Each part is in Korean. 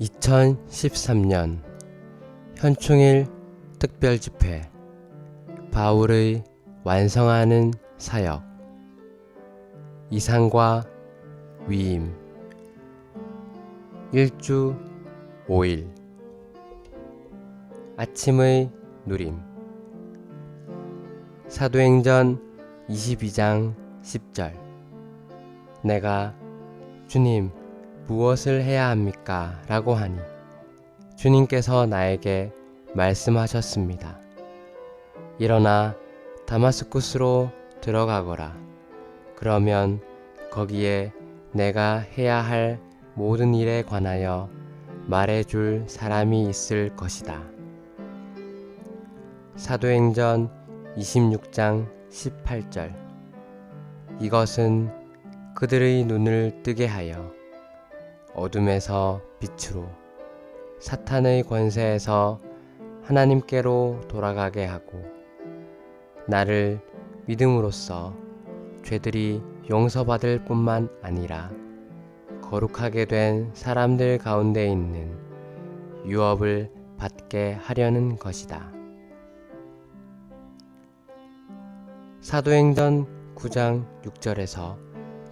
2013년 현충일 특별집회 바울의 완성하는 사역 이상과 위임 1주 5일 아침의 누림 사도행전 22장 10절 내가 주님 무엇을 해야 합니까? 라고 하니 주님께서 나에게 말씀하셨습니다. 일어나 다마스쿠스로 들어가거라. 그러면 거기에 내가 해야 할 모든 일에 관하여 말해줄 사람이 있을 것이다. 사도행전 26장 18절 이것은 그들의 눈을 뜨게 하여 어둠에서 빛으로 사탄의 권세에서 하나님께로 돌아가게 하고 나를 믿음으로써 죄들이 용서받을 뿐만 아니라 거룩하게 된 사람들 가운데 있는 유업을 받게 하려는 것이다. 사도행전 9장 6절에서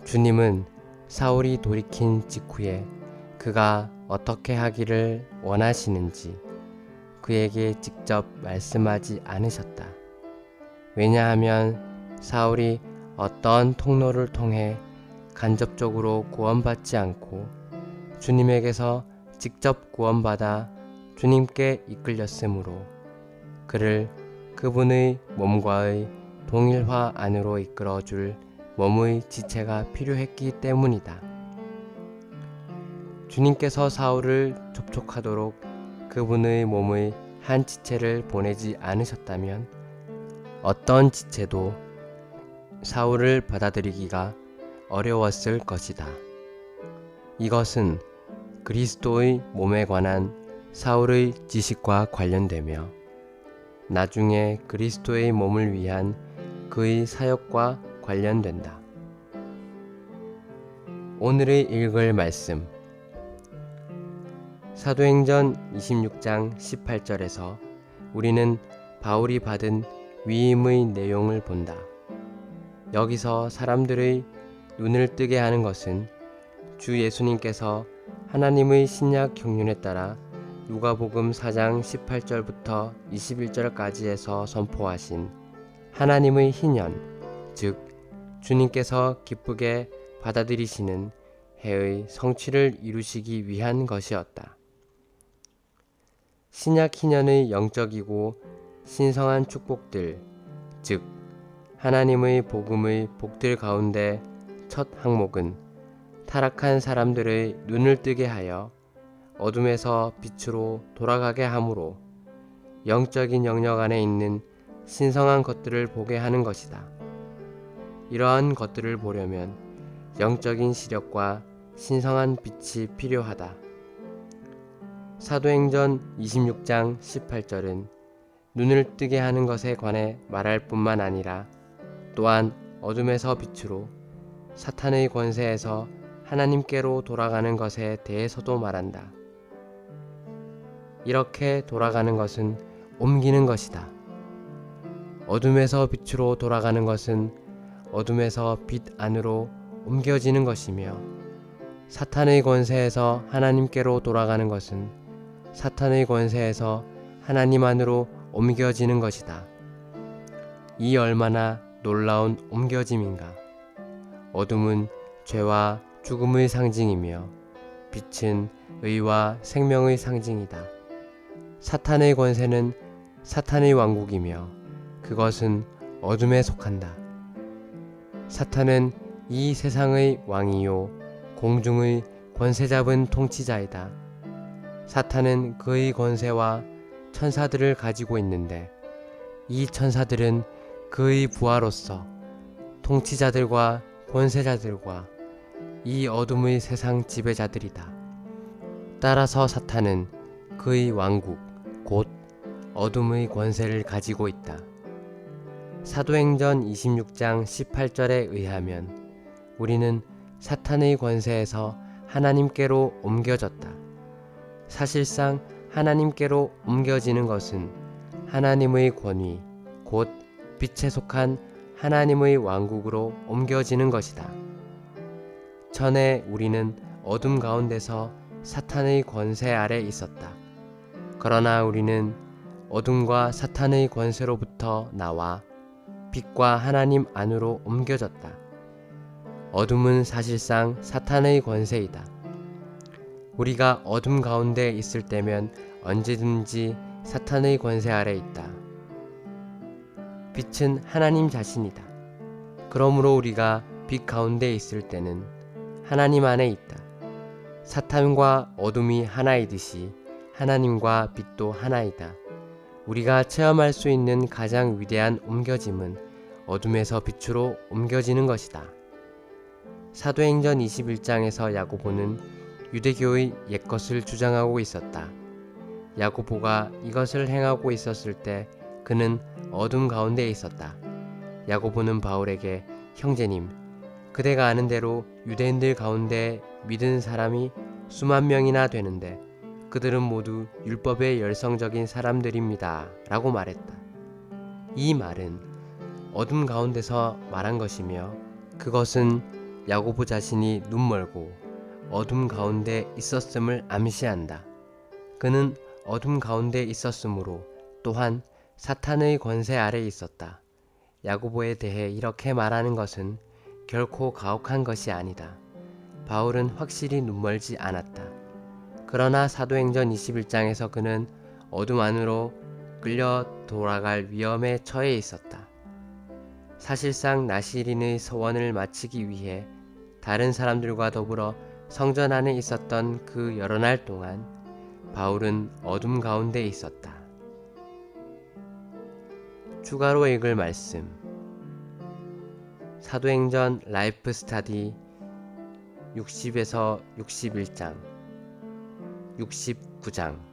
주님은 사울이 돌이킨 직후에 그가 어떻게 하기를 원하시는지 그에게 직접 말씀하지 않으셨다. 왜냐하면 사울이 어떤 통로를 통해 간접적으로 구원받지 않고 주님에게서 직접 구원받아 주님께 이끌렸으므로 그를 그분의 몸과의 동일화 안으로 이끌어줄 몸의 지체가 필요했기 때문이다. 주님께서 사울을 접촉하도록 그분의 몸의 한 지체를 보내지 않으셨다면 어떤 지체도 사울을 받아들이기가 어려웠을 것이다. 이것은 그리스도의 몸에 관한 사울의 지식과 관련되며 나중에 그리스도의 몸을 위한 그의 사역과 관련된다. 오늘의 읽을 말씀 사도행전 26장 18절에서 우리는 바울이 받은 위임의 내용을 본다. 여기서 사람들의 눈을 뜨게 하는 것은 주 예수님께서 하나님의 신약 경륜에 따라 누가복음 4장 18절부터 21절까지에서 선포하신 하나님의 희년, 즉 주님께서 기쁘게 받아들이시는 해의 성취를 이루시기 위한 것이었다. 신약 희년의 영적이고 신성한 축복들, 즉 하나님의 복음의 복들 가운데 첫 항목은 타락한 사람들의 눈을 뜨게 하여 어둠에서 빛으로 돌아가게 하므로 영적인 영역 안에 있는 신성한 것들을 보게 하는 것이다. 이러한 것들을 보려면 영적인 시력과 신성한 빛이 필요하다. 사도행전 26장 18절은 눈을 뜨게 하는 것에 관해 말할 뿐만 아니라 또한 어둠에서 빛으로 사탄의 권세에서 하나님께로 돌아가는 것에 대해서도 말한다. 이렇게 돌아가는 것은 옮기는 것이다. 어둠에서 빛으로 돌아가는 것은 어둠에서 빛 안으로 옮겨지는 것이며 사탄의 권세에서 하나님께로 돌아가는 것은 사탄의 권세에서 하나님 안으로 옮겨지는 것이다. 이 얼마나 놀라운 옮겨짐인가. 어둠은 죄와 죽음의 상징이며 빛은 의와 생명의 상징이다. 사탄의 권세는 사탄의 왕국이며 그것은 어둠에 속한다. 사탄은 이 세상의 왕이요 공중의 권세 잡은 통치자이다. 사탄은 그의 권세와 천사들을 가지고 있는데 이 천사들은 그의 부하로서 통치자들과 권세자들과 이 어둠의 세상 지배자들이다. 따라서 사탄은 그의 왕국 곧 어둠의 권세를 가지고 있다. 사도행전 26장 18절에 의하면 우리는 사탄의 권세에서 하나님께로 옮겨졌다. 사실상 하나님께로 옮겨지는 것은 하나님의 권위, 곧 빛에 속한 하나님의 왕국으로 옮겨지는 것이다. 전에 우리는 어둠 가운데서 사탄의 권세 아래 있었다. 그러나 우리는 어둠과 사탄의 권세로부터 나와 빛과 하나님 안으로 옮겨졌다. 어둠은 사실상 사탄의 권세이다. 우리가 어둠 가운데 있을 때면 언제든지 사탄의 권세 아래 있다. 빛은 하나님 자신이다. 그러므로 우리가 빛 가운데 있을 때는 하나님 안에 있다. 사탄과 어둠이 하나이듯이 하나님과 빛도 하나이다. 우리가 체험할 수 있는 가장 위대한 옮겨짐은 어둠에서 빛으로 옮겨지는 것이다. 사도행전 21장에서 야고보는 유대교의 옛것을 주장하고 있었다. 야고보가 이것을 행하고 있었을 때 그는 어둠 가운데 있었다. 야고보는 바울에게 형제님, 그대가 아는 대로 유대인들 가운데 믿은 사람이 수만 명이나 되는데 그들은 모두 율법의 열성적인 사람들입니다. 라고 말했다. 이 말은 어둠 가운데서 말한 것이며 그것은 야고보 자신이 눈멀고 어둠 가운데 있었음을 암시한다. 그는 어둠 가운데 있었으므로 또한 사탄의 권세 아래 있었다. 야고보에 대해 이렇게 말하는 것은 결코 가혹한 것이 아니다. 바울은 확실히 눈멀지 않았다. 그러나 사도행전 21장에서 그는 어둠 안으로 끌려 돌아갈 위험에 처해 있었다. 사실상 나시린의 서원을 마치기 위해 다른 사람들과 더불어 성전 안에 있었던 그 여러 날 동안 바울은 어둠 가운데 있었다. 추가로 읽을 말씀 사도행전 라이프 스타디 60에서 61장 69장